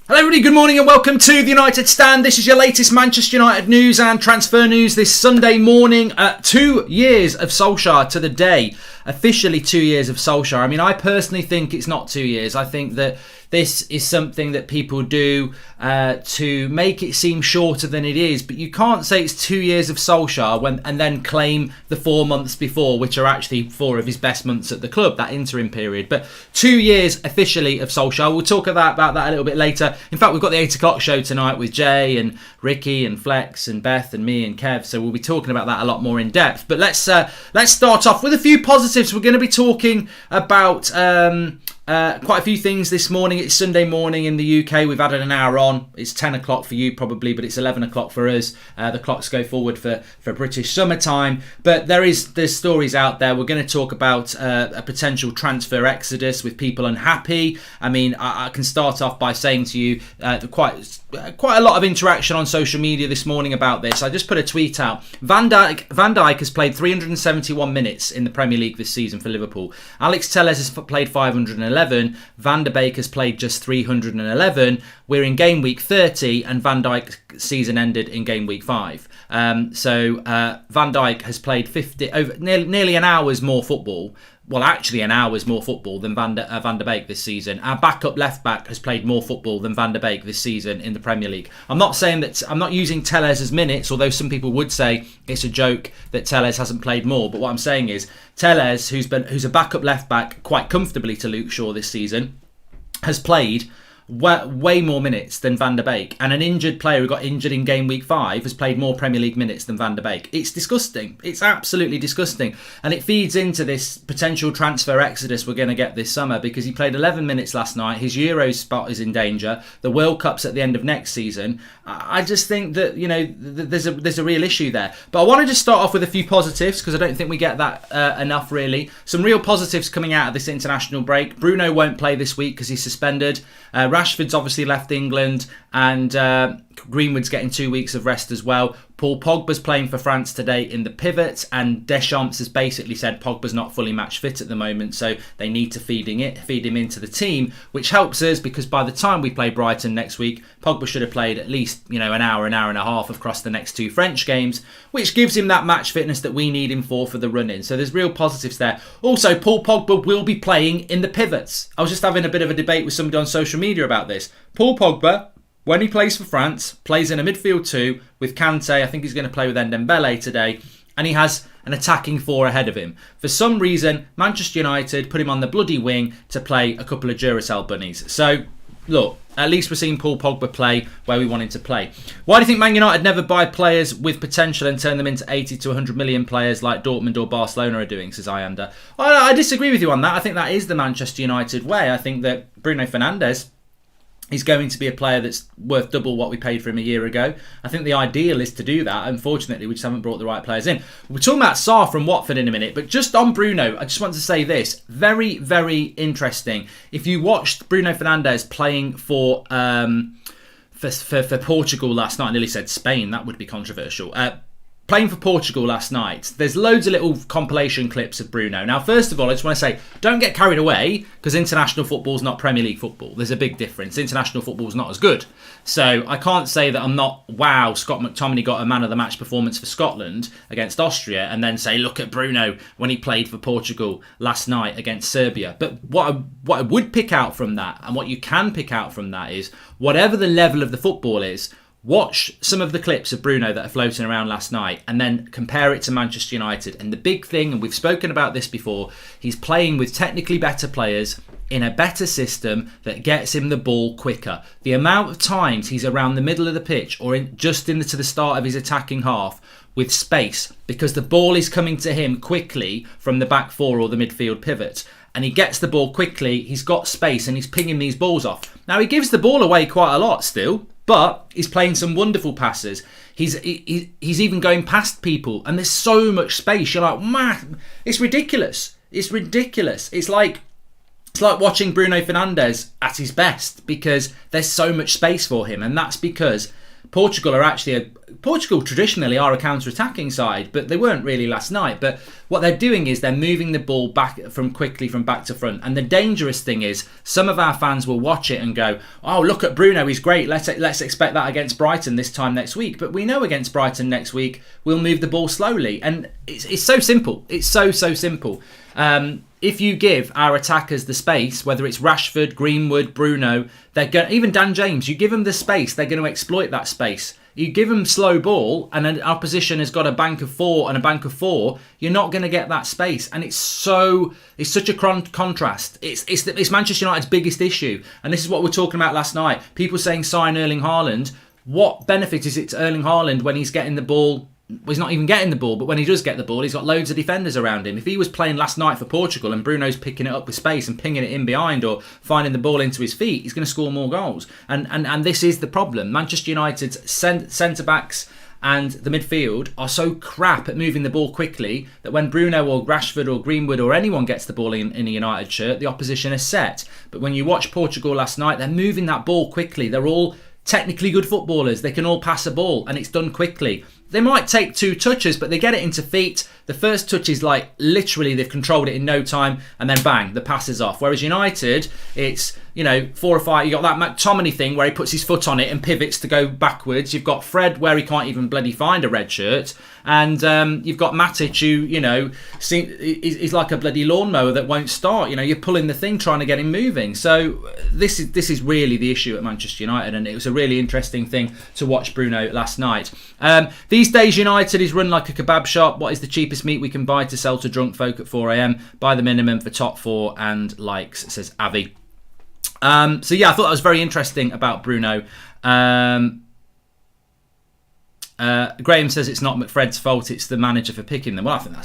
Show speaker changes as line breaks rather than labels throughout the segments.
Hello everybody, good morning and welcome to the United Stand. This is your latest Manchester United news and transfer news this Sunday morning. 2 years of Solskjaer to the day. Officially 2 years of Solskjaer. I mean, I personally think it's not 2 years. I think that this is something that people do to make it seem shorter than it is. But you can't say it's 2 years of Solskjaer and then claim the 4 months before, which are actually 4 of his best months at the club, that interim period. But 2 years officially of Solskjaer. We'll talk about that a little bit later. In fact, we've got the 8 o'clock show tonight with Jay and Ricky and Flex and Beth and me and Kev. So we'll be talking about that a lot more in depth. But let's start off with a few positives. We're going to be talking about quite a few things this morning. It's Sunday morning in the UK. We've added an hour on. It's 10 o'clock for you probably, but it's 11 o'clock for us. The clocks go forward for British summertime. But there's stories out there. We're going to talk about a potential transfer exodus with people unhappy. I mean, I can start off by saying to you quite a lot of interaction on social media this morning about this. I just put a tweet out. Van Dijk has played 371 minutes in the Premier League this season for Liverpool. Alex Telles has played 511. Van der Beek has played just 311. We're in game week 30 and Van Dijk's season ended in game week 5. So Van Dijk has played nearly an hour's more football. Well, actually an hour's more football than Van der Beek this season. Our backup left back has played more football than Van der Beek this season in the Premier League. I'm not saying that, I'm not using Telles as minutes, although some people would say it's a joke that Telles hasn't played more. But what I'm saying is Telles, who's a backup left back quite comfortably to Luke Shaw this season, has played way more minutes than Van der Beek, and an injured player who got injured in game week 5 has played more Premier League minutes than Van der Beek. It's disgusting. It's absolutely disgusting, and it feeds into this potential transfer exodus we're going to get this summer, because he played 11 minutes last night. His Euros spot is in danger. The World Cup's at the end of next season. I just think that, you know, there's a real issue there. But I want to just start off with a few positives, because I don't think we get that enough really. Some real positives coming out of this international break. Bruno won't play this week because he's suspended. Rashford's obviously left England, and Greenwood's getting 2 weeks of rest as well. Paul Pogba's playing for France today in the pivot, and Deschamps has basically said Pogba's not fully match fit at the moment, so they need to feed him into the team, which helps us because by the time we play Brighton next week, Pogba should have played at least, you know, an hour and a half across the next 2 French games, which gives him that match fitness that we need him for the run-in. So there's real positives there. Also, Paul Pogba will be playing in the pivots. I was just having a bit of a debate with somebody on social media about this. Paul Pogba, when he plays for France, plays in a midfield 2 with Kante. I think he's going to play with Dembele today. And he has an attacking 4 ahead of him. For some reason, Manchester United put him on the bloody wing to play a couple of Duracell bunnies. So, look, at least we're seeing Paul Pogba play where we want him to play. Why do you think Man United never buy players with potential and turn them into 80 to 100 million players like Dortmund or Barcelona are doing, says Ianda? I disagree with you on that. I think that is the Manchester United way. I think that Bruno Fernandes, he's going to be a player that's worth double what we paid for him a year ago. I think the ideal is to do that. Unfortunately, we just haven't brought the right players in. We're talking about Sarr from Watford in a minute, but just on Bruno, I just want to say this. Very, very interesting. If you watched Bruno Fernandes playing for Portugal last night, I nearly said Spain, that would be controversial. Playing for Portugal last night, there's loads of little compilation clips of Bruno. Now, first of all, I just want to say, don't get carried away, because international football is not Premier League football. There's a big difference. International football is not as good. So I can't say that I'm not, wow, Scott McTominay got a man of the match performance for Scotland against Austria, and then say, look at Bruno when he played for Portugal last night against Serbia. But what I would pick out from that, and what you can pick out from that, is whatever the level of the football is, watch some of the clips of Bruno that are floating around last night and then compare it to Manchester United. And the big thing, and we've spoken about this before, he's playing with technically better players in a better system that gets him the ball quicker. The amount of times he's around the middle of the pitch or just into the start of his attacking half with space, because the ball is coming to him quickly from the back 4 or the midfield pivot. And he gets the ball quickly, he's got space, and he's pinging these balls off. Now, he gives the ball away quite a lot still, but he's playing some wonderful passes. He's even going past people, and there's so much space. You're like, man, it's ridiculous. It's ridiculous. It's like watching Bruno Fernandes at his best, because there's so much space for him, and that's because Portugal traditionally are a counter-attacking side, but they weren't really last night. But what they're doing is they're moving the ball back from back to front. And the dangerous thing is some of our fans will watch it and go, oh, look at Bruno, he's great. Let's expect that against Brighton this time next week. But we know against Brighton next week, we'll move the ball slowly. And it's so simple. It's so simple. If you give our attackers the space, whether it's Rashford, Greenwood, Bruno, even Dan James, you give them the space, they're going to exploit that space. You give them slow ball and an opposition has got a bank of 4 and a bank of 4, you're not going to get that space. And it's such a contrast. It's Manchester United's biggest issue. And this is what we were talking about last night. People saying sign Erling Haaland. What benefit is it to Erling Haaland when he's getting the ball? Well, he's not even getting the ball, but when he does get the ball, he's got loads of defenders around him. If he was playing last night for Portugal and Bruno's picking it up with space and pinging it in behind or finding the ball into his feet, he's going to score more goals. And this is the problem. Manchester United's centre-backs and the midfield are so crap at moving the ball quickly that when Bruno or Rashford or Greenwood or anyone gets the ball in a United shirt, the opposition is set. But when you watch Portugal last night, they're moving that ball quickly. They're all technically good footballers. They can all pass a ball and it's done quickly. They might take 2 touches, but they get it into feet. The first touch is like literally they've controlled it in no time, and then bang, the pass is off. Whereas United, it's 4 or 5. You got that McTominay thing where he puts his foot on it and pivots to go backwards. You've got Fred where he can't even bloody find a red shirt, and you've got Matic who he's like a bloody lawnmower that won't start. You're pulling the thing trying to get him moving. So this is really the issue at Manchester United, and it was a really interesting thing to watch Bruno last night. These days, United is run like a kebab shop. What is the cheapest meat we can buy to sell to drunk folk at 4 a.m? Buy the minimum for top 4 and likes, says Avi. So yeah, I thought that was very interesting about Bruno. Graham says it's not McFred's fault; it's the manager for picking them. Well, I think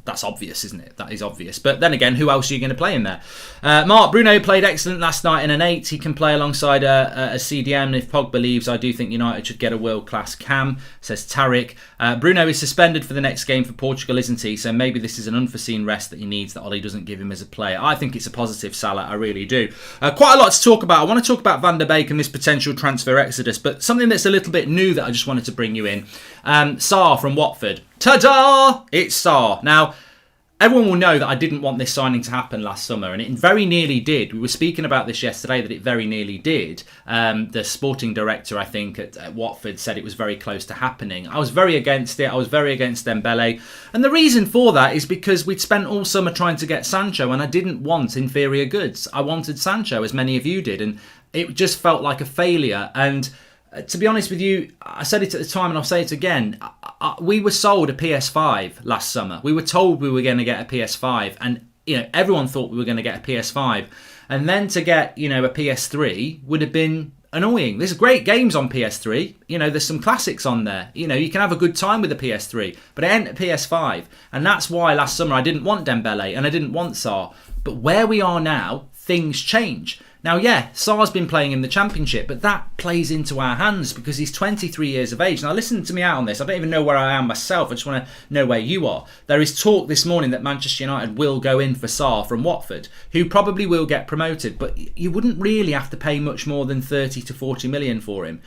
that's obvious, isn't it? That is obvious. But then again, who else are you going to play in there? Mark, Bruno played excellent last night in an 8. He can play alongside a CDM. And if Pogba leaves, I do think United should get a world-class cam, says Tarek. Bruno is suspended for the next game for Portugal, isn't he? So maybe this is an unforeseen rest that he needs that Ollie doesn't give him as a player. I think it's a positive, Salah. I really do. Quite a lot to talk about. I want to talk about Van der Beek and this potential transfer exodus, but something that's a little bit new that I just wanted to bring you in. Sarr from Watford. Ta-da! It's Sarr. Now, everyone will know that I didn't want this signing to happen last summer, and it very nearly did. We were speaking about this yesterday, that it very nearly did. The sporting director, I think, at Watford said it was very close to happening. I was very against it. I was very against Dembele. And the reason for that is because we'd spent all summer trying to get Sancho, and I didn't want inferior goods. I wanted Sancho, as many of you did, and it just felt like a failure. And to be honest with you, I said it at the time and I'll say it again. We were sold a PS5 last summer. We were told we were going to get a PS5, and everyone thought we were going to get a PS5. And then to get a PS3 would have been annoying. There's great games on PS3. There's some classics on there. You can have a good time with a PS3, but it ain't a PS5. And that's why last summer I didn't want Dembele and I didn't want Sarr. But where we are now, things change. Now, yeah, Sarr's been playing in the Championship, but that plays into our hands because he's 23 years of age. Now, listen to me out on this. I don't even know where I am myself. I just want to know where you are. There is talk this morning that Manchester United will go in for Sarr from Watford, who probably will get promoted, but you wouldn't really have to pay much more than 30 to 40 million for him.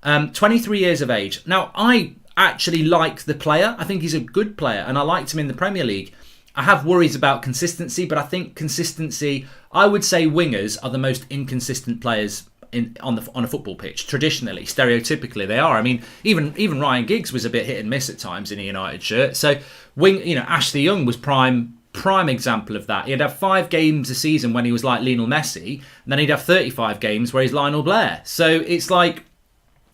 23 years of age. Now, I actually like the player. I think he's a good player, and I liked him in the Premier League. I have worries about consistency, but I think consistency, I would say wingers are the most inconsistent players on a football pitch. Traditionally, stereotypically, they are. I mean, even Ryan Giggs was a bit hit and miss at times in a United shirt. So, Ashley Young was prime example of that. He'd have 5 games a season when he was like Lionel Messi, and then he'd have 35 games where he's Lionel Blair. So it's like,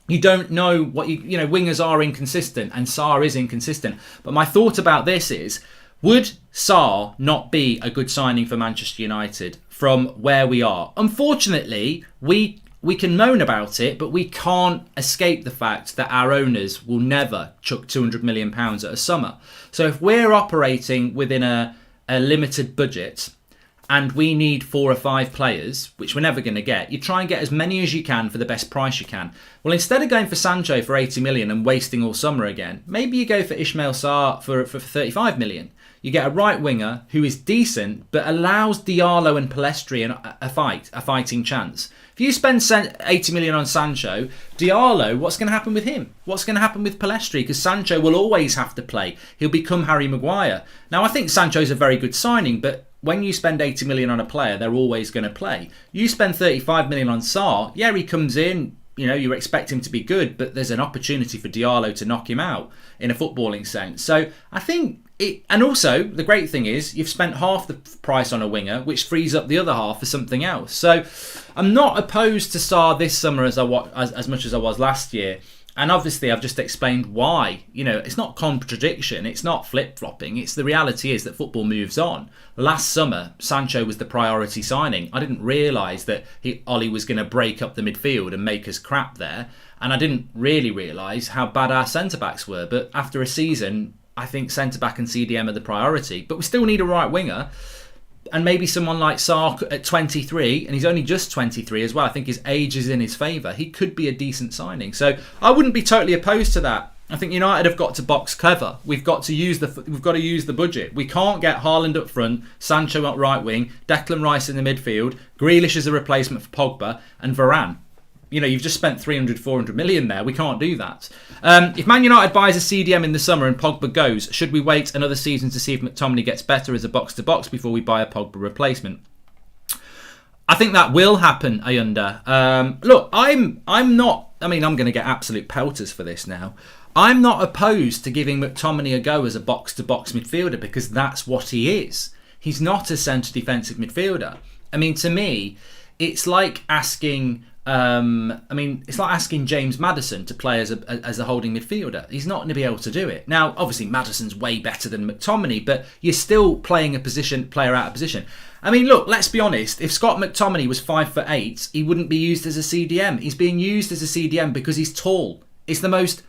you don't know what wingers are inconsistent, and Sarr is inconsistent. But my thought about this is, would Sarr not be a good signing for Manchester United from where we are? Unfortunately, we can moan about it, but we can't escape the fact that our owners will never chuck £200 million at a summer. So if we're operating within a limited budget and we need 4 or 5 players, which we're never going to get, you try and get as many as you can for the best price you can. Well, instead of going for Sancho for 80 million and wasting all summer again, maybe you go for Ismail Sarr for 35 million. You get a right winger who is decent, but allows Diallo and Pellistri a fighting chance. If you spend 80 million on Sancho, Diallo, what's going to happen with him? What's going to happen with Pellistri? Because Sancho will always have to play. He'll become Harry Maguire. Now, I think Sancho's a very good signing, but when you spend 80 million on a player, they're always going to play. You spend 35 million on Sarr, yeah, he comes in, you know, you expect him to be good, but there's an opportunity for Diallo to knock him out in a footballing sense. So I think and also the great thing is you've spent half the price on a winger, which frees up the other half for something else. So I'm not opposed to Sarr this summer as much as I was last year. And obviously I've just explained why. You know, it's not contradiction, it's not flip-flopping. It's the reality is that football moves on. Last summer, Sancho was the priority signing. I didn't realise that Ollie was going to break up the midfield and make us crap there. And I didn't really realise how bad our centre-backs were. But after a season, I think centre-back and CDM are the priority. But we still need a right winger. And maybe someone like Sarr at 23, and he's only just 23 as well. I think his age is in his favour. He could be a decent signing. So I wouldn't be totally opposed to that. I think United have got to box clever. We've got to use the budget. We can't get Haaland up front, Sancho at right wing, Declan Rice in the midfield, Grealish as a replacement for Pogba, and Varane. You know, you've just spent 300, 400 million there. We can't do that. If Man United buys a CDM in the summer and Pogba goes, should we wait another season to see if McTominay gets better as a box-to-box before we buy a Pogba replacement? I think that will happen, Ayunda. Look, I'm not... I mean, I'm going to get absolute pelters for this now. I'm not opposed to giving McTominay a go as a box-to-box midfielder because that's what he is. He's not a centre defensive midfielder. I mean, to me, it's like asking... it's like asking James Maddison to play as a holding midfielder. He's not going to be able to do it. Now, obviously, Maddison's way better than McTominay, but you're still playing a player out of position. I mean, look, let's be honest. If Scott McTominay was 5'8", he wouldn't be used as a CDM. He's being used as a CDM because he's tall. It's the most...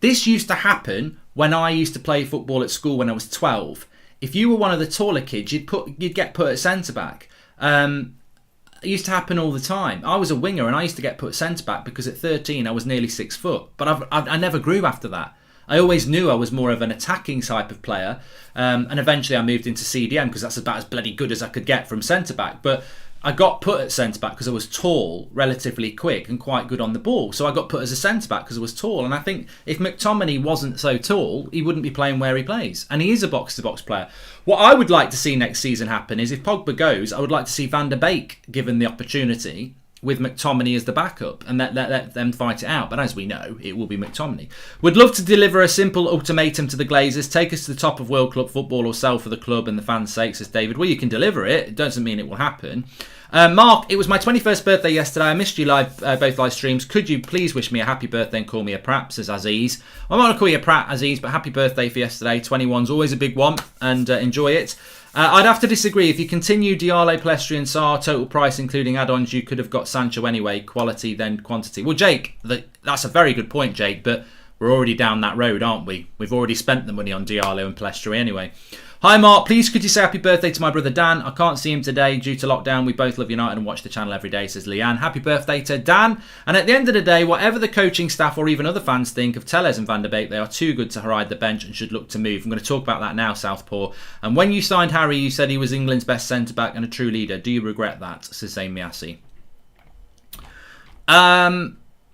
This used to happen when I used to play football at school when I was 12. If you were one of the taller kids, you'd get put at centre-back. It used to happen all the time. I was a winger and I used to get put centre-back because at 13 I was nearly 6 foot. But I never grew after that. I always knew I was more of an attacking type of player. And eventually I moved into CDM because that's about as bloody good as I could get from centre-back. But I got put at centre-back because I was tall, relatively quick and quite good on the ball. So I got put as a centre-back because I was tall. And I think if McTominay wasn't so tall, he wouldn't be playing where he plays. And he is a box-to-box player. What I would like to see next season happen is if Pogba goes, I would like to see Van der Beek given the opportunity with McTominay as the backup and let them fight it out. But as we know, it will be McTominay. Would love to deliver a simple ultimatum to the Glazers. Take us to the top of World Club football or sell for the club and the fans' sake, says David. Well, you can deliver it. It doesn't mean it will happen. Mark, it was my 21st birthday yesterday. I missed you both live streams. Could you please wish me a happy birthday and call me a prat, says Aziz. I'm not going to call you a prat, Aziz, but happy birthday for yesterday. 21's always a big one, and enjoy it. I'd have to disagree. If you continue Diallo, Pellistri and Sarr, total price including add-ons, you could have got Sancho anyway. Quality, then quantity. Well, Jake, that's a very good point, Jake, but we're already down that road, aren't we? We've already spent the money on Diallo and Pellistri anyway. Hi Mark, please could you say happy birthday to my brother Dan? I can't see him today due to lockdown. We both love United and watch the channel every day, says Leanne. Happy birthday to Dan. And at the end of the day, whatever the coaching staff or even other fans think of Telles and Van der Beek, they are too good to ride the bench and should look to move. I'm going to talk about that now, Southpaw. And when you signed Harry, you said he was England's best centre-back and a true leader. Do you regret that, says Zain Miasi?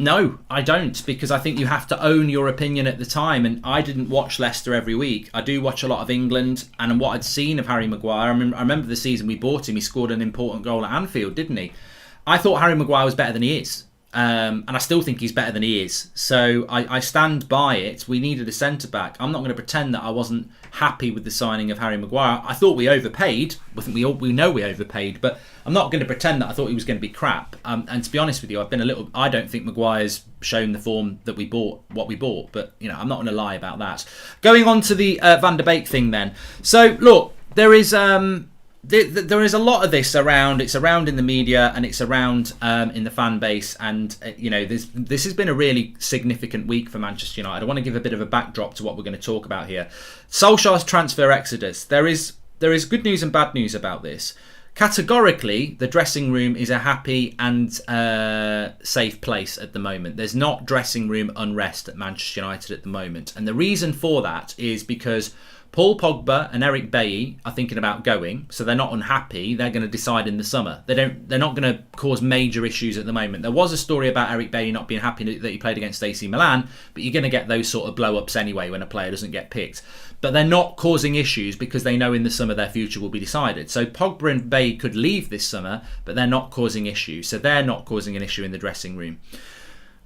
No, I don't, because I think you have to own your opinion at the time, and I didn't watch Leicester every week. I do watch a lot of England, and what I'd seen of Harry Maguire, I remember the season we bought him, he scored an important goal at Anfield, didn't he? I thought Harry Maguire was better than he is, and I still think he's better than he is. So I stand by it. We needed a centre-back. I'm not going to pretend that I wasn't happy with the signing of Harry Maguire. I thought we overpaid. I think we know we overpaid, but I'm not going to pretend that I thought he was going to be crap. And to be honest with you, I don't think Maguire's shown the form that we bought, but I'm not going to lie about that. Going on to the Van der Beek thing then. So look, there is a lot of this around. It's around in the media and it's around in the fan base, and this has been a really significant week for Manchester United. I want to give a bit of a backdrop to what we're going to talk about here. Solskjaer's transfer exodus. There is good news and bad news about this. Categorically, the dressing room is a happy and safe place at the moment. There's not dressing room unrest at Manchester United at the moment, and the reason for that is because Paul Pogba and Eric Bailly are thinking about going, so they're not unhappy. They're going to decide in the summer. They're not going to cause major issues at the moment. There was a story about Eric Bailly not being happy that he played against AC Milan, but you're going to get those sort of blow-ups anyway when a player doesn't get picked. But they're not causing issues because they know in the summer their future will be decided. So Pogba and Bailly could leave this summer, but they're not causing issues. So they're not causing an issue in the dressing room.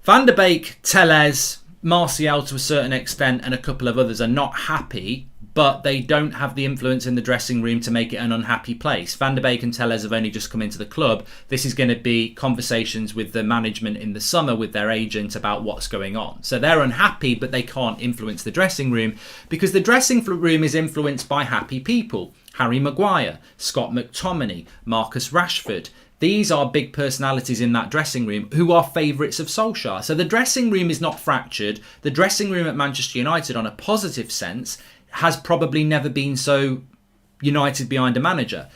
Van der Beek, Tellez, Martial to a certain extent, and a couple of others are not happy, but they don't have the influence in the dressing room to make it an unhappy place. Van der Beek and Tellez have only just come into the club. This is going to be conversations with the management in the summer with their agent about what's going on. So they're unhappy, but they can't influence the dressing room because the dressing room is influenced by happy people. Harry Maguire, Scott McTominay, Marcus Rashford. These are big personalities in that dressing room who are favourites of Solskjaer. So the dressing room is not fractured. The dressing room at Manchester United, on a positive sense, has probably never been so united behind a manager.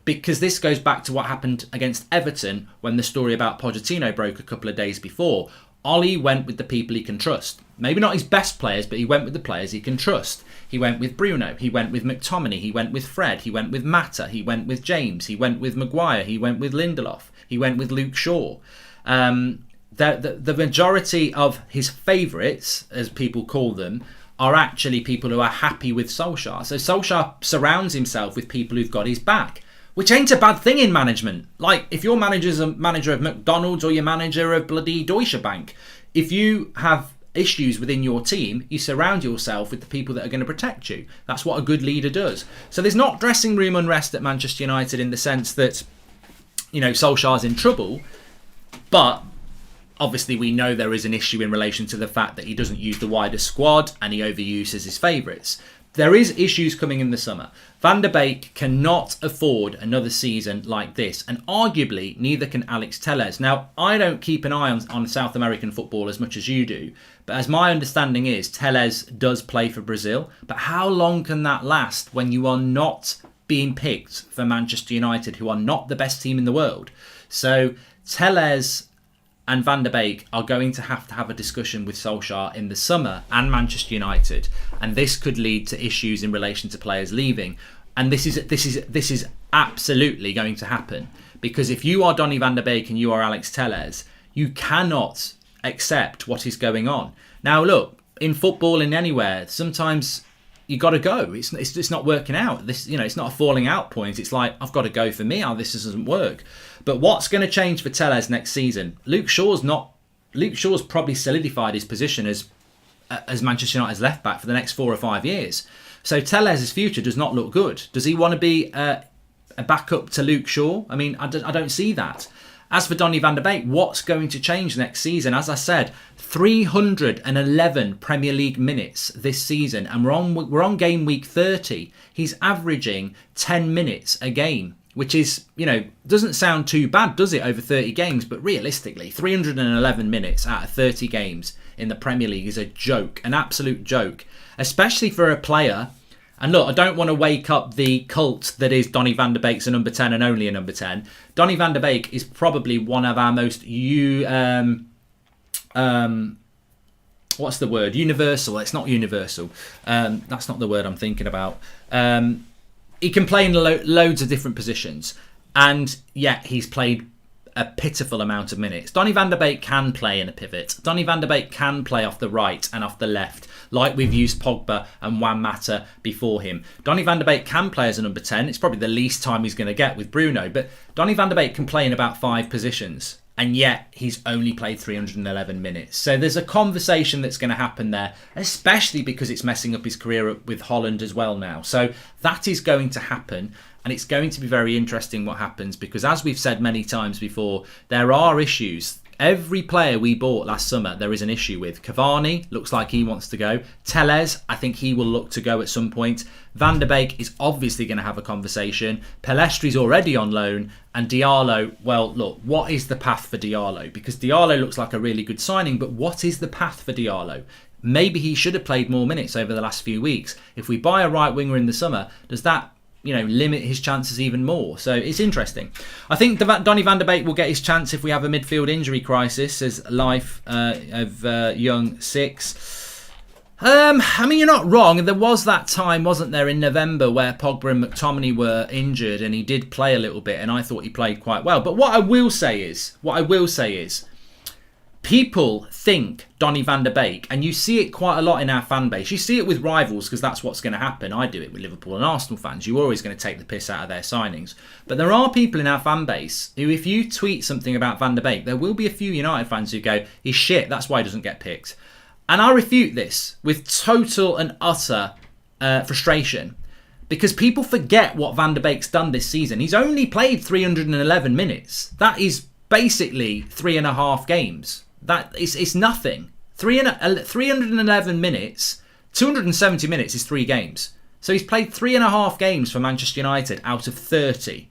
Because this goes back to what happened against Everton when the story about Pochettino broke a couple of days before. Ollie went with the people he can trust. Maybe not his best players, but he went with the players he can trust. He went with Bruno, he went with McTominay, he went with Fred, he went with Mata, he went with James, he went with Maguire, he went with Lindelof, he went with Luke Shaw. The majority of his favourites, as people call them, are actually people who are happy with Solskjaer. So Solskjaer surrounds himself with people who've got his back, which ain't a bad thing in management. Like, if your manager's a manager of McDonald's or your manager of bloody Deutsche Bank, if you have issues within your team, you surround yourself with the people that are going to protect you. That's what a good leader does. So there's not dressing room unrest at Manchester United in the sense that, Solskjaer's in trouble, but obviously we know there is an issue in relation to the fact that he doesn't use the wider squad and he overuses his favourites. There is issues coming in the summer. Van der Beek cannot afford another season like this, and arguably neither can Alex Tellez. Now, I don't keep an eye on South American football as much as you do, but as my understanding is, Tellez does play for Brazil. But how long can that last when you are not being picked for Manchester United, who are not the best team in the world? So Tellez and Van der Beek are going to have a discussion with Solskjaer in the summer and Manchester United, and this could lead to issues in relation to players leaving. And this is absolutely going to happen, because if you are Donny van der Beek and you are Alex Tellez, you cannot accept what is going on. Now, look, in football, in anywhere, sometimes you got to go. It's not working out. It's not a falling out point. It's like, I've got to go for me. This doesn't work. But what's going to change for Tellez next season? Luke Shaw's probably solidified his position as Manchester United's left back for the next 4 or 5 years. So Tellez's future does not look good. Does he want to be a backup to Luke Shaw? I mean, I don't see that. As for Donny van der Beek, what's going to change next season? As I said, 311 Premier League minutes this season, and we're on game week 30. He's averaging 10 minutes a game, which is, doesn't sound too bad, does it, over 30 games? But realistically, 311 minutes out of 30 games in the Premier League is a joke, an absolute joke, especially for a player. And look, I don't want to wake up the cult that is Donny van der Beek's a number 10 and only a number 10. Donny van der Beek is probably one of our most what's the word? Universal. It's not universal. That's not the word I'm thinking about. He can play in loads of different positions, and yet he's played a pitiful amount of minutes. Donny van der Beek can play in a pivot. Donny van der Beek can play off the right and off the left, like we've used Pogba and Juan Mata before him. Donny van der Beek can play as a number 10. It's probably the least time he's going to get with Bruno, but Donny van der Beek can play in about 5 positions, and yet he's only played 311 minutes. So there's a conversation that's going to happen there, especially because it's messing up his career with Holland as well now. So that is going to happen, and it's going to be very interesting what happens, because as we've said many times before, there are issues. Every player we bought last summer, there is an issue with. Cavani looks like he wants to go. Tellez, I think he will look to go at some point. Van der Beek is obviously going to have a conversation. Pelestri's already on loan. And Diallo, well, look, what is the path for Diallo? Because Diallo looks like a really good signing, but what is the path for Diallo? Maybe he should have played more minutes over the last few weeks. If we buy a right winger in the summer, does that limit his chances even more? So it's interesting. I think Donny van der Beek will get his chance if we have a midfield injury crisis, as Life of Young 6. I mean, you're not wrong. There was that time, wasn't there, in November where Pogba and McTominay were injured, and he did play a little bit, and I thought he played quite well. But what I will say is, people think Donny van der Beek, and you see it quite a lot in our fan base. You see it with rivals because that's what's going to happen. I do it with Liverpool and Arsenal fans. You're always going to take the piss out of their signings. But there are people in our fan base who, if you tweet something about Van der Beek, there will be a few United fans who go, he's shit, that's why he doesn't get picked. And I refute this with total and utter frustration, because people forget what Van der Beek's done this season. He's only played 311 minutes. That is basically 3.5 games. It's nothing. 311 minutes, 270 minutes is 3 games. So he's played 3.5 games for Manchester United out of 30.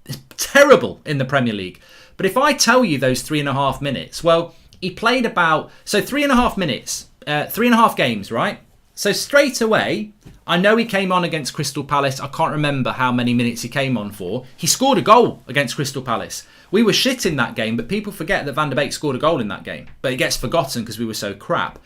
It's terrible in the Premier League. But if I tell you those 3.5 minutes, well, he played about, so 3.5 minutes, 3.5 games, right? So straight away, I know he came on against Crystal Palace. I can't remember how many minutes he came on for. He scored a goal against Crystal Palace. We were shit in that game, but people forget that Van der Beek scored a goal in that game. But it gets forgotten because we were so crap.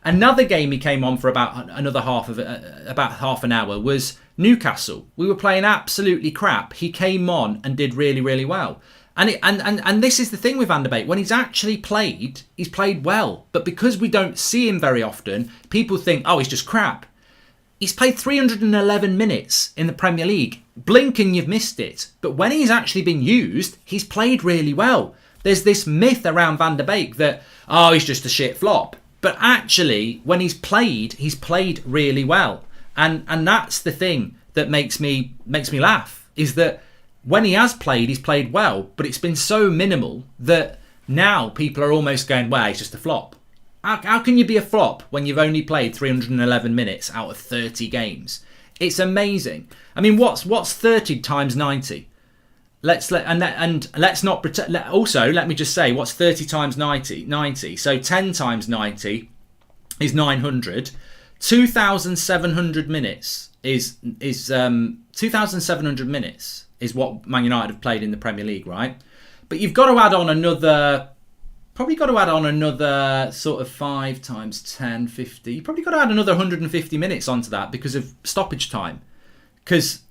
Another game he came on for about half an hour was Newcastle. We were playing absolutely crap. He came on and did really, really well. And this is the thing with Van der Beek. When he's actually played, he's played well. But because we don't see him very often, people think, oh, he's just crap. He's played 311 minutes in the Premier League. Blink and you've missed it. But when he's actually been used, he's played really well. There's this myth around Van der Beek that, oh, he's just a shit flop. But actually, when he's played really well. And that's the thing that makes me laugh, is that when he has played, he's played well, but it's been so minimal that now people are almost going, well, he's just a flop. How can you be a flop when you've only played 311 minutes out of 30 games? It's amazing. I mean, what's 30 times 90? Let's not pretend. Also, let me just say, what's 30 times 90? 90. So 10 times 90 is 900. 2,700 minutes is 2,700 minutes is what Man United have played in the Premier League, right? But you've got to add on another sort of 5 times 10, 50. You've probably got to add another 150 minutes onto that because of stoppage time. Because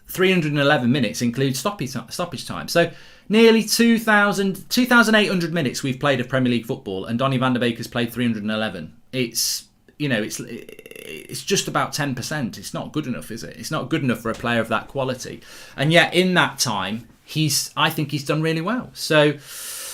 311 minutes includes stoppage time. So nearly 2,800 minutes we've played of Premier League football, and Donny van der Beek has played 311. It's just about 10%. It's not good enough, is it? It's not good enough for a player of that quality. And yet in that time, I think he's done really well. So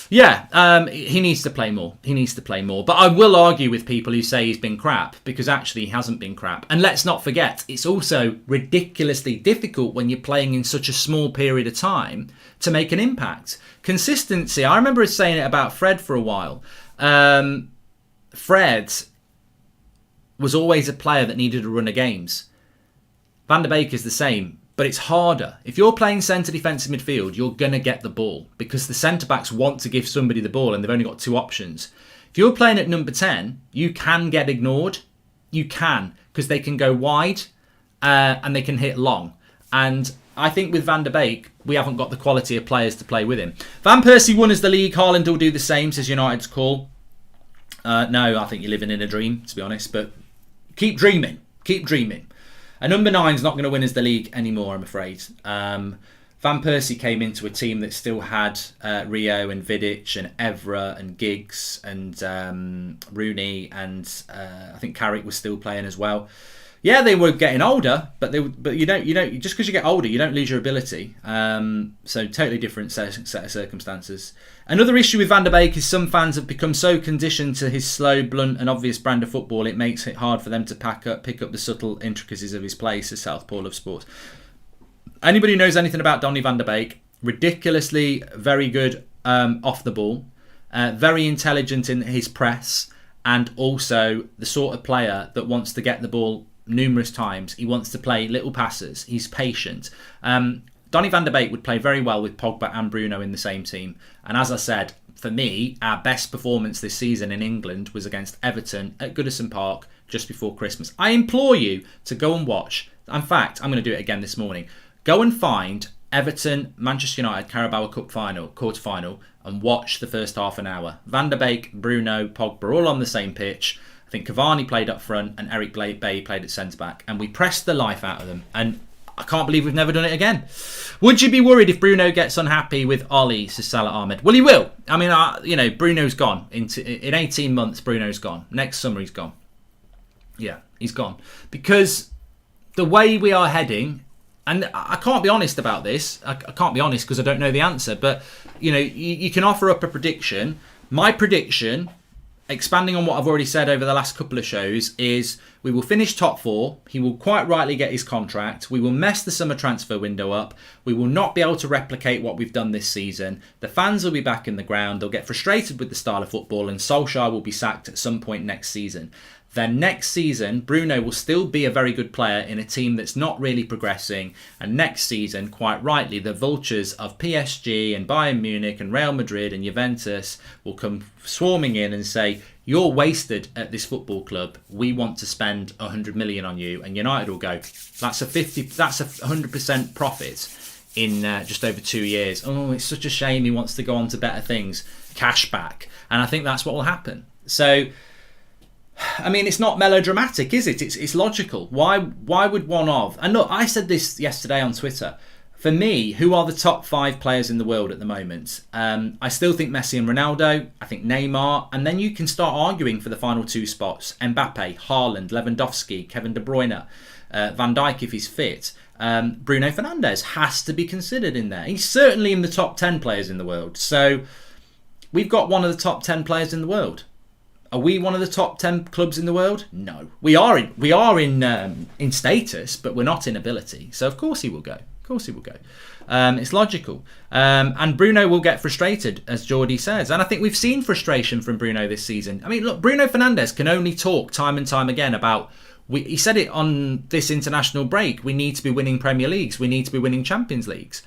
yeah, he needs to play more. But I will argue with people who say he's been crap, because actually he hasn't been crap. And let's not forget, it's also ridiculously difficult when you're playing in such a small period of time to make an impact. Consistency. I remember saying it about Fred for a while. Fred was always a player that needed a run of games. Van der Beek is the same, but it's harder. If you're playing centre defensive midfield, you're going to get the ball because the centre-backs want to give somebody the ball and they've only got 2 options. If you're playing at number 10, you can get ignored. You can, because they can go wide and they can hit long. And I think with Van der Beek, we haven't got the quality of players to play with him. Van Persie won as the league. Haaland will do the same, says United's call. No, I think you're living in a dream, to be honest, but keep dreaming. A number 9's not going to win as the league anymore, I'm afraid. Van Persie came into a team that still had Rio and Vidic and Evra and Giggs and Rooney and I think Carrick was still playing as well. Yeah, they were getting older, but you don't just because you get older, you don't lose your ability. So totally different set of circumstances. Another issue with Van der Beek is some fans have become so conditioned to his slow, blunt and obvious brand of football, it makes it hard for them to pick up the subtle intricacies of his play, says Southpaw Love Sports. Anybody who knows anything about Donny van der Beek, ridiculously very good off the ball, very intelligent in his press, and also the sort of player that wants to get the ball numerous times. He wants to play little passes. He's patient. Donny van der Beek would play very well with Pogba and Bruno in the same team. And as I said, for me, our best performance this season in England was against Everton at Goodison Park just before Christmas. I implore you to go and watch. In fact, I'm going to do it again this morning. Go and find Everton, Manchester United, Carabao Cup quarter-final, and watch the first half an hour. Van der Beek, Bruno, Pogba, all on the same pitch. I think Cavani played up front and Eric Bailly played at centre-back. And we pressed the life out of them. And I can't believe we've never done it again. Would you be worried if Bruno gets unhappy with Oli, says Salah Ahmed? Well, he will. I mean, Bruno's gone. In 18 months, Bruno's gone. Next summer, he's gone. Yeah, he's gone. Because the way we are heading, and I can't be honest about this. I can't be honest because I don't know the answer. But, you can offer up a prediction. My prediction, expanding on what I've already said over the last couple of shows, is we will finish top 4. He will quite rightly get his contract. We will mess the summer transfer window up. We will not be able to replicate what we've done this season. The fans will be back in the ground. They'll get frustrated with the style of football, and Solskjaer will be sacked at some point next season. Then next season, Bruno will still be a very good player in a team that's not really progressing. And next season, quite rightly, the vultures of PSG and Bayern Munich and Real Madrid and Juventus will come swarming in and say, you're wasted at this football club. We want to spend 100 million on you. And United will go, that's a 100% profit in just over 2 years. Oh, it's such a shame he wants to go on to better things. Cash back. And I think that's what will happen. So, I mean, it's not melodramatic, is it? It's logical. Why would one of... And look, I said this yesterday on Twitter. For me, who are the top 5 players in the world at the moment? I still think Messi and Ronaldo. I think Neymar. And then you can start arguing for the final 2 spots. Mbappe, Haaland, Lewandowski, Kevin De Bruyne, Van Dijk if he's fit. Bruno Fernandes has to be considered in there. He's certainly in the top 10 players in the world. So we've got one of the top 10 players in the world. Are we one of the top 10 clubs in the world? No. We are in status, but we're not in ability. So of course he will go. It's logical. And Bruno will get frustrated, as Geordie says. And I think we've seen frustration from Bruno this season. I mean, look, Bruno Fernandes can only talk time and time again about... he said it on this international break. We need to be winning Premier Leagues. We need to be winning Champions Leagues.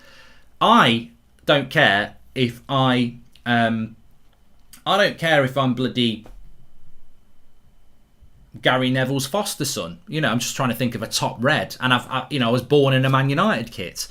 I don't care if I'm bloody... Gary Neville's foster son. I'm just trying to think of a top red, and I was born in a Man United kit.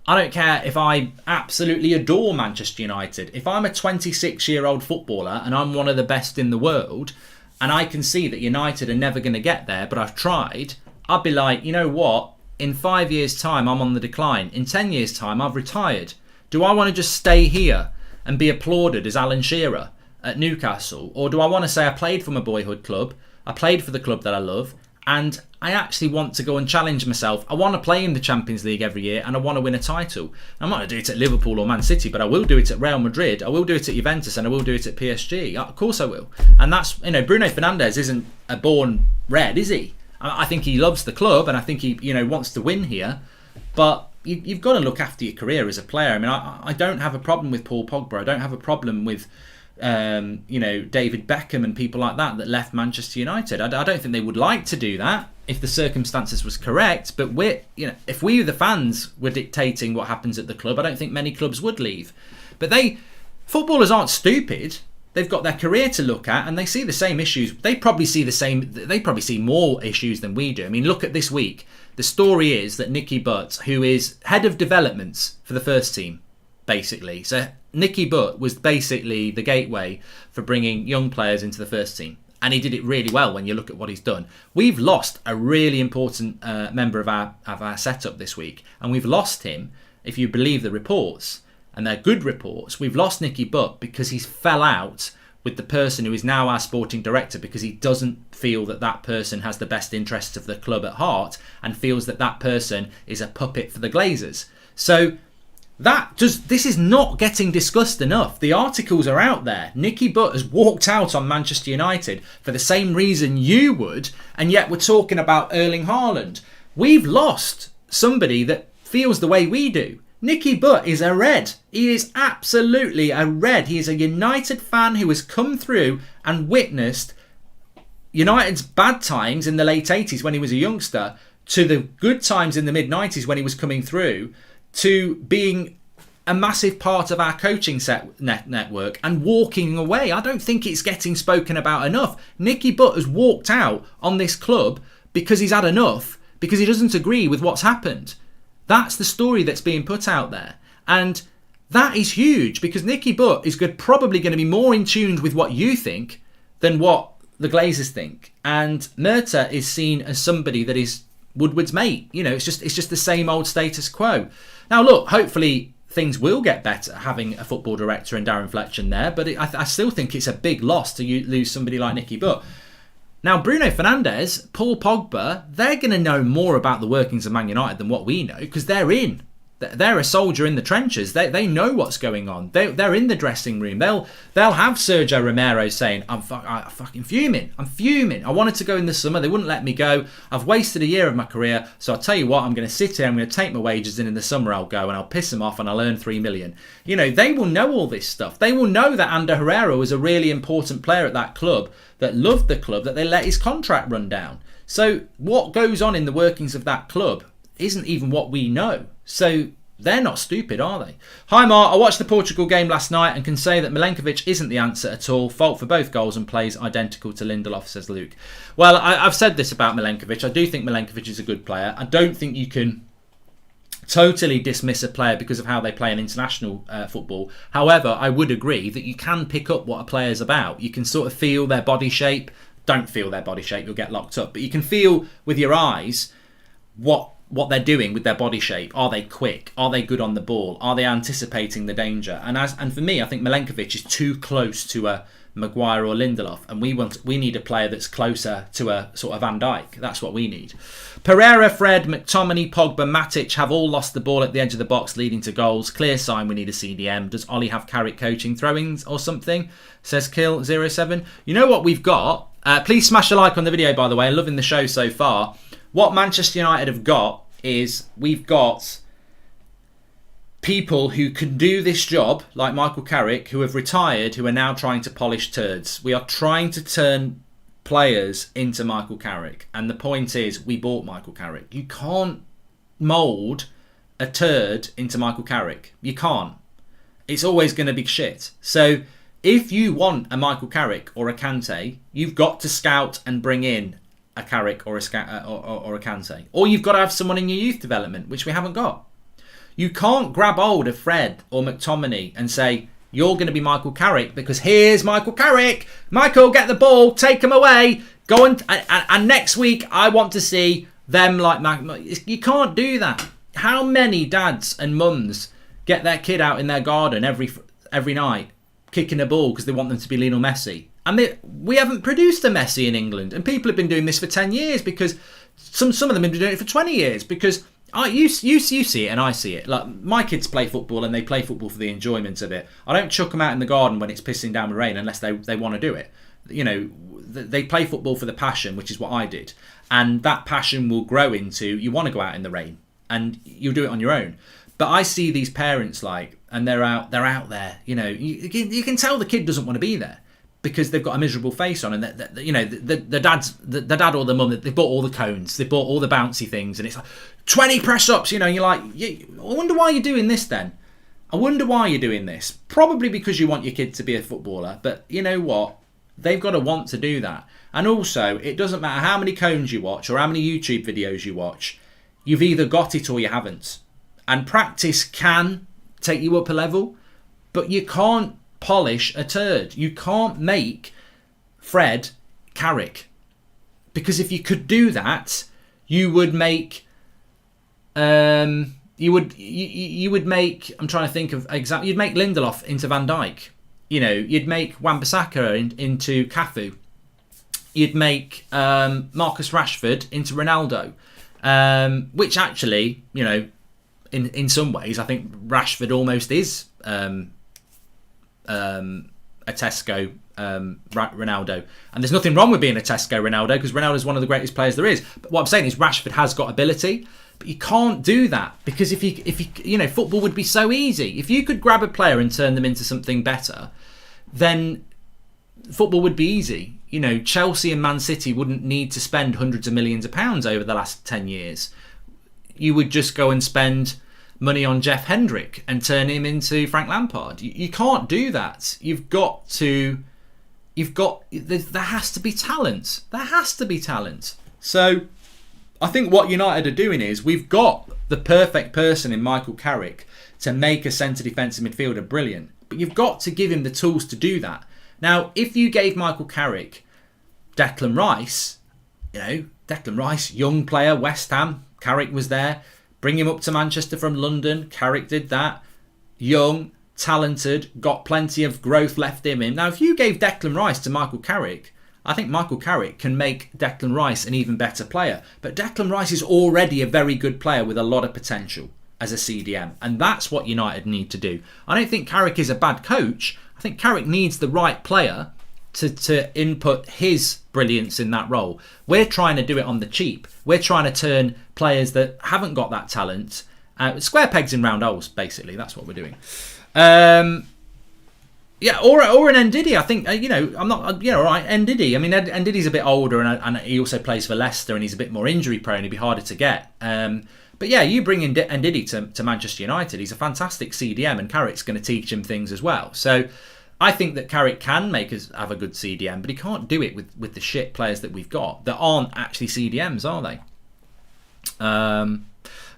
I don't care if I absolutely adore Manchester United. If I'm a 26-year-old footballer and I'm one of the best in the world, and I can see that United are never going to get there, but I've tried, I'd be like, you know what? In 5 years' time, I'm on the decline. In 10 years' time, I've retired. Do I want to just stay here and be applauded as Alan Shearer at Newcastle, or do I want to say I played for my boyhood club? I played for the club that I love, and I actually want to go and challenge myself. I want to play in the Champions League every year, and I want to win a title. I'm not going to do it at Liverpool or Man City, but I will do it at Real Madrid. I will do it at Juventus, and I will do it at PSG. Of course I will. And that's, Bruno Fernandes isn't a born red, is he? I think he loves the club, and I think he, wants to win here. But you've got to look after your career as a player. I mean, I don't have a problem with Paul Pogba. I don't have a problem with... David Beckham and people like that left Manchester United. I don't think they would like to do that if the circumstances was correct. But if we the fans were dictating what happens at the club, I don't think many clubs would leave. But footballers aren't stupid. They've got their career to look at, and they see the same issues. They probably see more issues than we do. I mean, look at this week. The story is that Nicky Butt, who is head of developments for the first team, basically. So Nicky Butt was basically the gateway for bringing young players into the first team. And he did it really well when you look at what he's done. We've lost a really important member of our setup this week. And we've lost him, if you believe the reports, and they're good reports, we've lost Nicky Butt because he's fell out with the person who is now our sporting director, because he doesn't feel that person has the best interests of the club at heart, and feels that person is a puppet for the Glazers. So... this is not getting discussed enough. The articles are out there. Nicky Butt has walked out on Manchester United for the same reason you would, and yet we're talking about Erling Haaland. We've lost somebody that feels the way we do. Nicky Butt is a red. He is absolutely a red. He is a United fan who has come through and witnessed United's bad times in the late 80s when he was a youngster, to the good times in the mid-90s when he was coming through, to being a massive part of our coaching network and walking away. I don't think it's getting spoken about enough. Nicky Butt has walked out on this club because he's had enough, because he doesn't agree with what's happened. That's the story that's being put out there. And that is huge, because Nicky Butt is probably going to be more in tune with what you think than what the Glazers think. And Murtagh is seen as somebody that is Woodward's mate. You know, it's just the same old status quo. Now, look, hopefully things will get better having a football director and Darren Fletcher in there, but I still think it's a big loss to lose somebody like Nicky Butt. Now, Bruno Fernandes, Paul Pogba, they're going to know more about the workings of Man United than what we know, because they're in. They're a soldier in the trenches. They know what's going on. They're in the dressing room. They'll have Sergio Romero saying, I'm fucking fuming. I'm fuming. I wanted to go in the summer. They wouldn't let me go. I've wasted a year of my career. So I'll tell you what, I'm going to sit here. I'm going to take my wages in the summer I'll go and I'll piss them off and I'll earn 3 million. You know, they will know all this stuff. They will know that Ander Herrera was a really important player at that club, that loved the club, that they let his contract run down. So what goes on in the workings of that club isn't even what we know. So they're not stupid, are they? Hi Mark, I watched the Portugal game last night and can say that Milenkovic isn't the answer at all. Fault for both goals and plays identical to Lindelof, says Luke. Well, I've said this about Milenkovic. I do think Milenkovic is a good player. I don't think you can totally dismiss a player because of how they play in international football. However, I would agree that you can pick up what a player's about. You can sort of feel their body shape. Don't feel their body shape, you'll get locked up. But you can feel with your eyes what they're doing with their body shape. Are they quick? Are they good on the ball? Are they anticipating the danger? And for me, I think Milenkovic is too close to a Maguire or Lindelof, and we need a player that's closer to a sort of Van Dijk. That's what we need. Pereira, Fred, McTominay, Pogba, Matic have all lost the ball at the edge of the box, leading to goals. Clear sign we need a CDM. Does Ollie have Carrick coaching throw-ins or something? Says Kill07. You know what we've got? Please smash a like on the video, by the way. Loving the show so far. What Manchester United have got is we've got people who can do this job, like Michael Carrick, who have retired, who are now trying to polish turds. We are trying to turn players into Michael Carrick. And the point is, we bought Michael Carrick. You can't mould a turd into Michael Carrick. You can't. It's always going to be shit. So if you want a Michael Carrick or a Kante, you've got to scout and bring in a Carrick or a Kante. Or you've got to have someone in your youth development, which we haven't got. You can't grab hold of Fred or McTominay and say, you're going to be Michael Carrick because here's Michael Carrick. Michael, get the ball, take him away. Go and next week I want to see them like... You can't do that. How many dads and mums get their kid out in their garden every night kicking a ball because they want them to be Lionel Messi? And we haven't produced a Messi in England. And people have been doing this for 10 years because some of them have been doing it for 20 years because you see it and I see it. Like, my kids play football and they play football for the enjoyment of it. I don't chuck them out in the garden when it's pissing down with rain unless they want to do it. You know, they play football for the passion, which is what I did. And that passion will grow into, you want to go out in the rain and you'll do it on your own. But I see these parents and they're out there, you know, you can tell the kid doesn't want to be there. Because they've got a miserable face on, and the dad or the mum, they bought all the cones, they bought all the bouncy things, and it's like 20 press ups. You know, you're like, I wonder why you're doing this. Then I wonder why you're doing this. Probably because you want your kid to be a footballer. But you know what? They've got to want to do that. And also, it doesn't matter how many cones you watch or how many YouTube videos you watch. You've either got it or you haven't. And practice can take you up a level, but you can't polish a turd. You can't make Fred Carrick, because if you could do that, you would make you would make, I'm trying to think of exactly, you'd make Lindelof into Van Dijk, you know, you'd make Wan-Bissaka into Cafu, you'd make Marcus Rashford into Ronaldo, which actually, you know, in some ways I think Rashford almost is a Tesco Ronaldo, and there's nothing wrong with being a Tesco Ronaldo because Ronaldo's one of the greatest players there is. But what I'm saying is Rashford has got ability, but you can't do that because if you know, football would be so easy. If you could grab a player and turn them into something better, then football would be easy. You know, Chelsea and Man City wouldn't need to spend hundreds of millions of pounds over the last 10 years. You would just go and spend money on Jeff Hendrick and turn him into Frank Lampard. You can't do that. There has to be talent. There has to be talent. So I think what United are doing is we've got the perfect person in Michael Carrick to make a centre defensive midfielder brilliant. But you've got to give him the tools to do that. Now, if you gave Michael Carrick Declan Rice, Declan Rice, young player, West Ham, Carrick was there. Bring him up to Manchester from London. Carrick did that. Young, talented, got plenty of growth left in him. Now, if you gave Declan Rice to Michael Carrick, I think Michael Carrick can make Declan Rice an even better player. But Declan Rice is already a very good player with a lot of potential as a CDM. And that's what United need to do. I don't think Carrick is a bad coach. I think Carrick needs the right player to input his brilliance in that role. We're trying to do it on the cheap. We're trying to turn players that haven't got that talent, square pegs in round holes, basically. That's what we're doing. Or an Ndidi. I think, I'm not, right, Ndidi. I mean, Ndidi's a bit older and he also plays for Leicester and he's a bit more injury prone. He'd be harder to get. But yeah, you bring in Ndidi to Manchester United. He's a fantastic CDM and Carrick's going to teach him things as well. So I think that Carrick can make us have a good CDM, but he can't do it with the shit players that we've got that aren't actually CDMs, are they?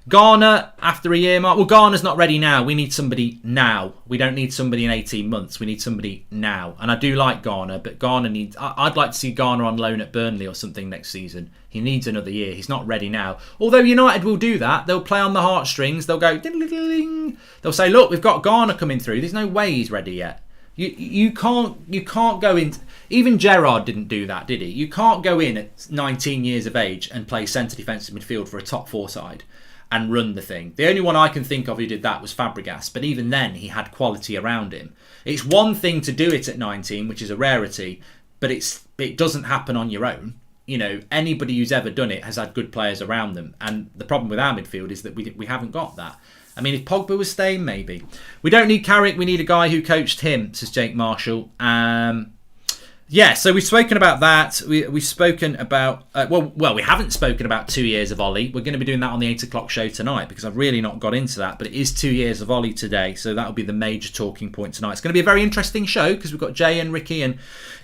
Garner, after a year mark. Well, Garner's not ready now. We need somebody now. We don't need somebody in 18 months. We need somebody now. And I do like Garner, but Garner needs... I'd like to see Garner on loan at Burnley or something next season. He needs another year. He's not ready now. Although United will do that. They'll play on the heartstrings. They'll go... Ding-a-ling-a-ling. They'll say, look, we've got Garner coming through. There's no way he's ready yet. You can't go in. Even Gerrard didn't do that, did he? You can't go in at 19 years of age and play centre defensive midfield for a top four side and run the thing. The only one I can think of who did that was Fabregas, but even then he had quality around him. It's one thing to do it at 19, which is a rarity, but it doesn't happen on your own. Anybody who's ever done it has had good players around them, and the problem with our midfield is that we haven't got that. I mean, if Pogba was staying, maybe. We don't need Carrick. We need a guy who coached him, says Jake Marshall. So we've spoken about that. We've spoken about... we haven't spoken about 2 years of Ollie. We're going to be doing that on the 8 o'clock show tonight because I've really not got into that. But it is 2 years of Ollie today, so that'll be the major talking point tonight. It's going to be a very interesting show because we've got Jay and Ricky and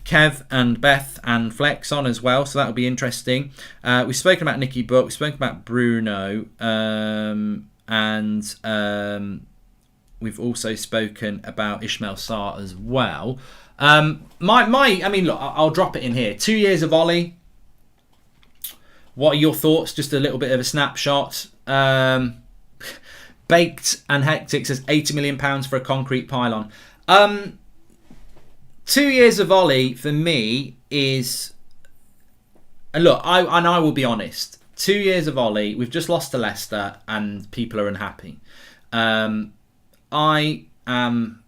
Kev and Beth and Flex on as well, so that'll be interesting. We've spoken about Nicky Butt. We've spoken about Bruno. And we've also spoken about Ismail Sarr as well. Look, I'll drop it in here. 2 years of Ollie. What are your thoughts? Just a little bit of a snapshot. Baked and Hectic says £80 million for a concrete pylon. 2 years of Ollie for me is... And look, I will be honest. 2 years of Ollie, we've just lost to Leicester and people are unhappy. I am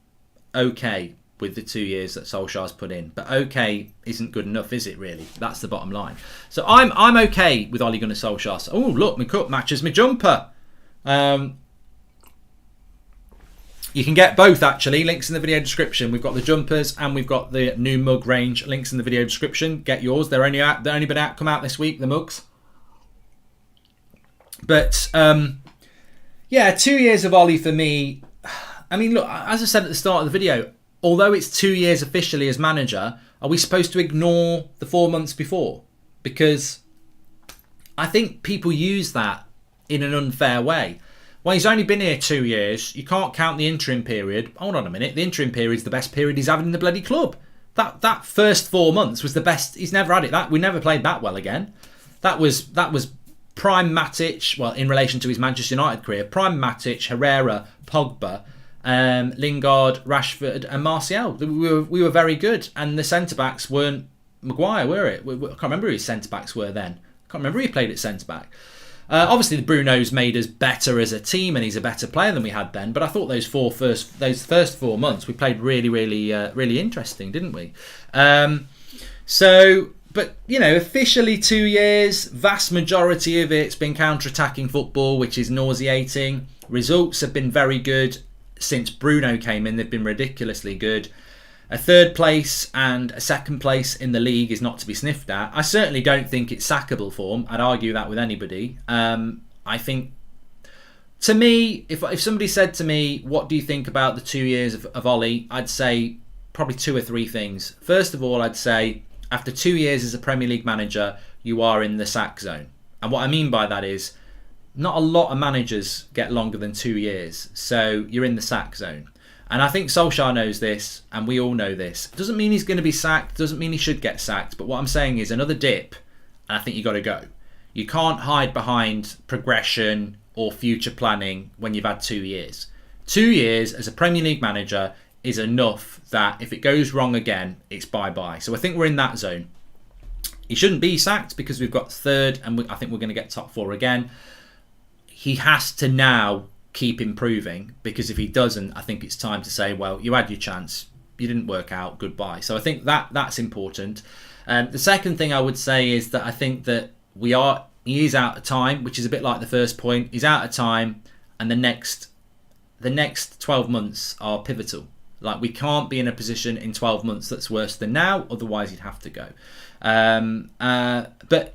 okay with the 2 years that Solskjaer's put in, but okay isn't good enough, is it really? That's the bottom line. So I'm okay with Ole Gunnar Solskjaer. Oh look, my cup matches my jumper. You can get both actually. Links in the video description. We've got the jumpers and we've got the new mug range. Links in the video description. Get yours. They're only come out this week. The mugs. But 2 years of Ollie for me. I mean, look, as I said at the start of the video, although it's 2 years officially as manager, are we supposed to ignore the 4 months before? Because I think people use that in an unfair way. Well, he's only been here 2 years. You can't count the interim period. Hold on a minute. The interim period is the best period he's having in the bloody club. That first 4 months was the best. He's never had it. We never played that well again. That was prime Matic, well, in relation to his Manchester United career, prime Matic, Herrera, Pogba, Lingard, Rashford and Martial. We were very good. And the centre-backs weren't Maguire, were it? I can't remember who his centre-backs were then. I can't remember who he played at centre-back. Obviously, the Bruno's made us better as a team and he's a better player than we had then. But I thought those first 4 months, we played really, really, really interesting, didn't we? But, officially 2 years, vast majority of it's been counter-attacking football, which is nauseating. Results have been very good since Bruno came in. They've been ridiculously good. A third place and a second place in the league is not to be sniffed at. I certainly don't think it's sackable form. I'd argue that with anybody. I think, to me, if somebody said to me, what do you think about the 2 years of Ollie? I'd say probably 2 or 3 things. First of all, I'd say, after 2 years as a Premier League manager, you are in the sack zone. And what I mean by that is, not a lot of managers get longer than 2 years. So you're in the sack zone. And I think Solskjaer knows this, and we all know this. Doesn't mean he's going to be sacked, doesn't mean he should get sacked, but what I'm saying is another dip, and I think you've got to go. You can't hide behind progression or future planning when you've had 2 years. 2 years as a Premier League manager is enough that if it goes wrong again, it's bye-bye. So I think we're in that zone. He shouldn't be sacked because we've got third, and I think we're going to get top 4 again. He has to now keep improving, because if he doesn't, I think it's time to say, well, you had your chance, you didn't work out, goodbye. So I think that's important. The second thing I would say is that I think that he is out of time, which is a bit like the first point. He's out of time, and the next 12 months are pivotal. Like, we can't be in a position in 12 months that's worse than now, otherwise he'd have to go. But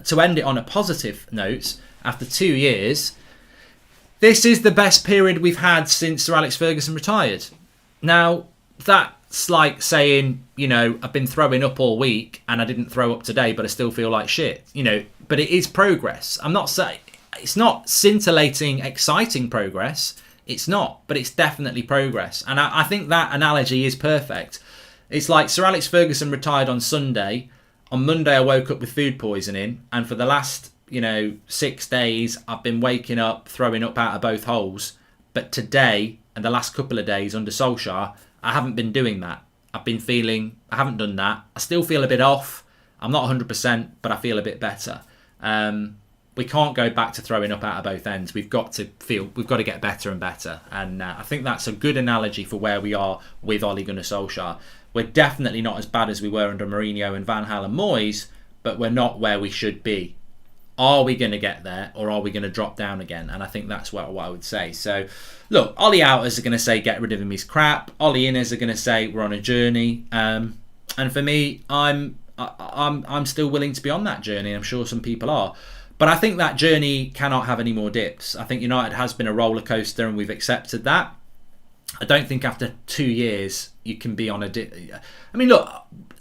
to end it on a positive note, after 2 years, this is the best period we've had since Sir Alex Ferguson retired. Now, that's like saying, I've been throwing up all week and I didn't throw up today, but I still feel like shit. But it is progress. I'm not saying it's not scintillating, exciting progress. It's not, but it's definitely progress. And I think that analogy is perfect. It's like Sir Alex Ferguson retired on Sunday. On Monday, I woke up with food poisoning, and for the last 6 days, I've been waking up, throwing up out of both holes. But today, and the last couple of days under Solskjaer, I haven't been doing that. I haven't done that. I still feel a bit off. I'm not 100%, but I feel a bit better. We can't go back to throwing up out of both ends. We've got to get better and better. And I think that's a good analogy for where we are with Ole Gunnar Solskjaer. We're definitely not as bad as we were under Mourinho and Van Gaal and Moyes, but we're not where we should be. Are we going to get there, or are we going to drop down again? And I think that's what I would say. So, look, Ollie outers are going to say get rid of him, he's crap. Ollie inners are going to say we're on a journey. And for me, I'm still willing to be on that journey. I'm sure some people are. But I think that journey cannot have any more dips. I think United has been a roller coaster, and we've accepted that. I don't think after 2 years you can be on a dip. I mean, look,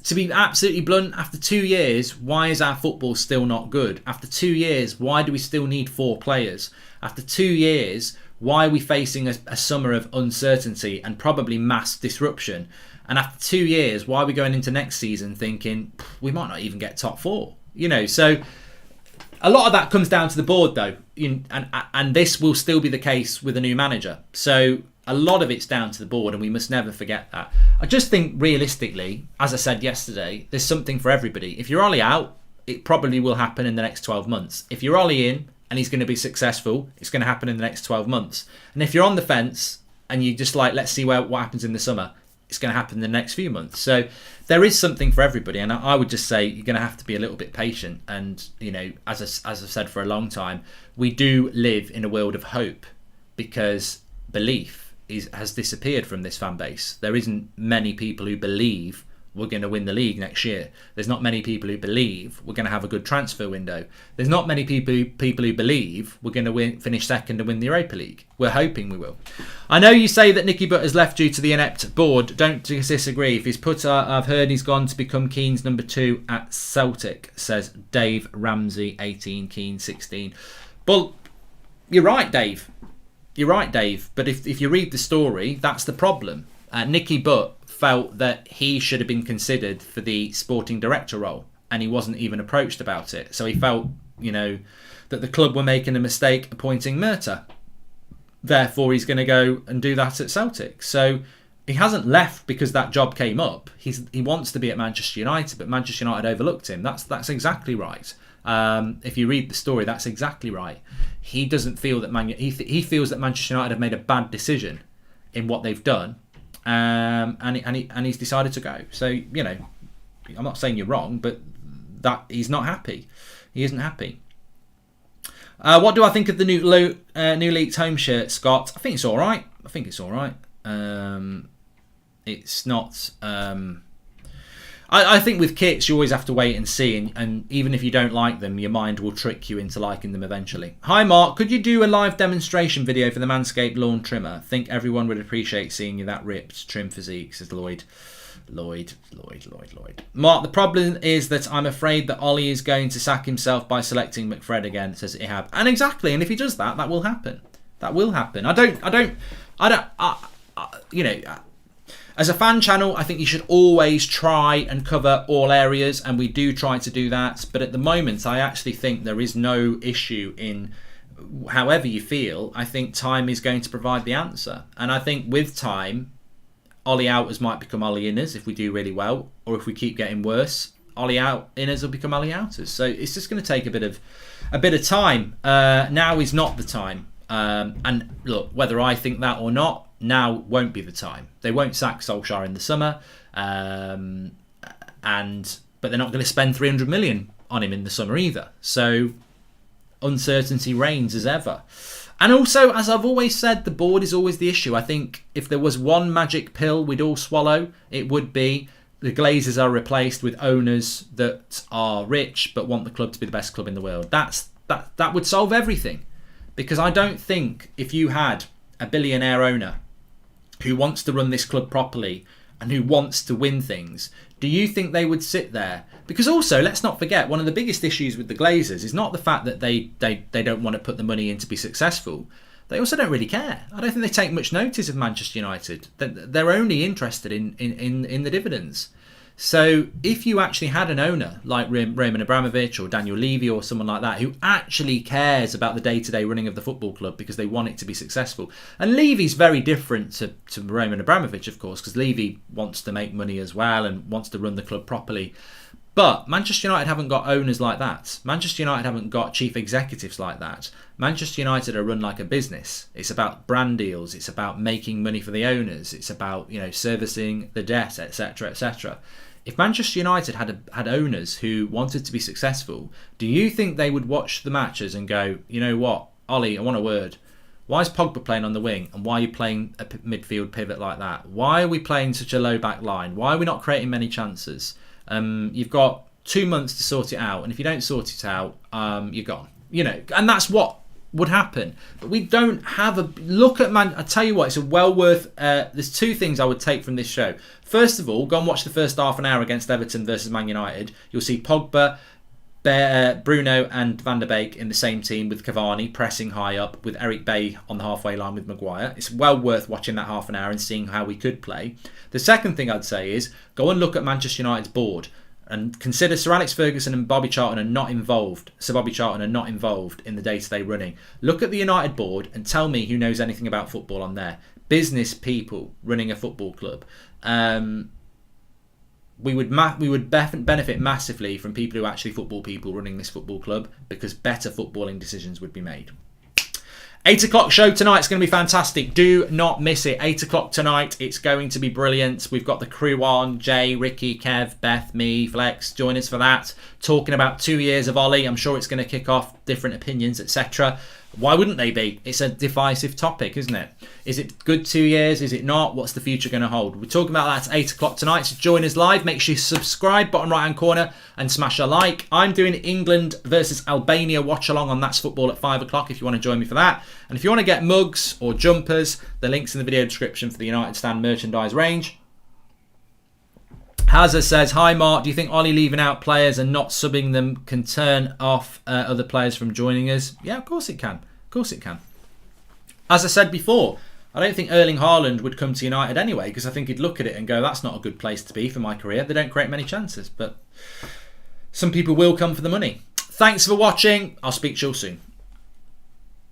to be absolutely blunt, after 2 years, why is our football still not good? After 2 years, why do we still need 4 players? After 2 years, why are we facing a summer of uncertainty and probably mass disruption? And after 2 years, why are we going into next season thinking we might not even get top 4? So a lot of that comes down to the board, though, and this will still be the case with a new manager. So a lot of it's down to the board, and we must never forget that. I just think realistically, as I said yesterday, there's something for everybody. If you're Ollie out, it probably will happen in the next 12 months. If you're Ollie in and he's going to be successful, it's going to happen in the next 12 months. And if you're on the fence and you just like, let's see what happens in the summer, it's going to happen in the next few months. So there is something for everybody, and I would just say you're going to have to be a little bit patient. And as I've said for a long time, we do live in a world of hope, because belief has disappeared from this fan base. There isn't many people who believe we're going to win the league next year. There's not many people who believe we're going to have a good transfer window. There's not many people who believe we're going to finish second and win the Europa League. We're hoping we will. I know you say that Nicky Butt has left due to the inept board. Don't disagree. If he's put, I've heard he's gone to become Keane's number 2 at Celtic, says Dave Ramsey, 18, Keane 16. Well, you're right, Dave. You're right, Dave. But if you read the story, that's the problem. Nicky Butt felt that he should have been considered for the sporting director role, and he wasn't even approached about it. So he felt, that the club were making a mistake appointing Murta. Therefore, he's going to go and do that at Celtic. So he hasn't left because that job came up. He wants to be at Manchester United, but Manchester United overlooked him. That's exactly right. If you read the story, that's exactly right. He doesn't feel that he feels that Manchester United have made a bad decision in what they've done, and he's decided to go. So I'm not saying you're wrong, but that he's not happy. He isn't happy. What do I think of the new leaked home shirt, Scott? I think it's all right. It's not. I think with kits, you always have to wait and see, and even if you don't like them, your mind will trick you into liking them eventually. Hi Mark, could you do a live demonstration video for the Manscaped lawn trimmer? Think everyone would appreciate seeing you that ripped, trim physique, says Lloyd. Mark, the problem is that I'm afraid that Ollie is going to sack himself by selecting McFred again, says Ihab. And exactly, and if he does that, that will happen. I as a fan channel, I think you should always try and cover all areas, and we do try to do that. But at the moment, I actually think there is no issue in however you feel. I think time is going to provide the answer. And I think with time, Ollie outers might become Ollie inners if we do really well, or if we keep getting worse, Ollie out inners will become Ollie outers. So it's just going to take a bit of time. Now is not the time. And look, whether I think that or not, now won't be the time. They won't sack Solskjaer in the summer, but they're not going to spend 300 million on him in the summer either. So uncertainty reigns as ever. And also, as I've always said, the board is always the issue. I think if there was one magic pill we'd all swallow, it would be the Glazers are replaced with owners that are rich but want the club to be the best club in the world. That would solve everything. Because I don't think if you had a billionaire owner who wants to run this club properly and who wants to win things, do you think they would sit there? Because also, let's not forget, one of the biggest issues with the Glazers is not the fact that they don't want to put the money in to be successful. They also don't really care. I don't think they take much notice of Manchester United. They're only interested in the dividends. So if you actually had an owner like Roman Abramovich or Daniel Levy or someone like that who actually cares about the day-to-day running of the football club because they want it to be successful, and Levy's very different to Roman Abramovich, of course, because Levy wants to make money as well and wants to run the club properly. But Manchester United haven't got owners like that. Manchester United haven't got chief executives like that. Manchester United are run like a business. It's about brand deals. It's about making money for the owners. It's about, servicing the debt, etc., etc. If Manchester United had owners who wanted to be successful, do you think they would watch the matches and go, you know what, Ollie, I want a word. Why is Pogba playing on the wing? And why are you playing a midfield pivot like that? Why are we playing such a low back line? Why are we not creating many chances? You've got 2 months to sort it out. And if you don't sort it out, you're gone. And that's what would happen. But we don't have a look at I tell you what, it's a well worth. There's two things I would take from this show. First of all, go and watch the first half an hour against Everton versus Man United. You'll see Pogba, Bruno and Van der Beek in the same team with Cavani pressing high up with Eric Bay on the halfway line with Maguire. It's well worth watching that half an hour and seeing how we could play. The second thing I'd say is go and look at Manchester United's board and consider Sir Alex Ferguson and Bobby Charlton are not involved. Sir Bobby Charlton are not involved in the day-to-day running. Look at the United board and tell me who knows anything about football on there. Business people running a football club. We would benefit massively from people who are actually football people running this football club, because better footballing decisions would be made. 8 o'clock show tonight is going to be fantastic. Do not miss it. 8 o'clock tonight. It's going to be brilliant. We've got the crew on. Jay, Ricky, Kev, Beth, me, Flex. Join us for that. Talking about 2 years of Ollie. I'm sure it's going to kick off different opinions, etc. Why wouldn't they be? It's a divisive topic, isn't it? Is it good 2 years? Is it not? What's the future going to hold? We're talking about that at 8 o'clock tonight. So join us live. Make sure you subscribe, bottom right-hand corner, and smash a like. I'm doing England versus Albania watch-along on That's Football at 5 o'clock if you want to join me for that. And if you want to get mugs or jumpers, the link's in the video description for the United Stand merchandise range. Hazard says, hi Mark, do you think Ollie leaving out players and not subbing them can turn off other players from joining us? Yeah, of course it can. Of course it can. As I said before, I don't think Erling Haaland would come to United anyway, because I think he'd look at it and go, that's not a good place to be for my career. They don't create many chances, but some people will come for the money. Thanks for watching. I'll speak to you all soon.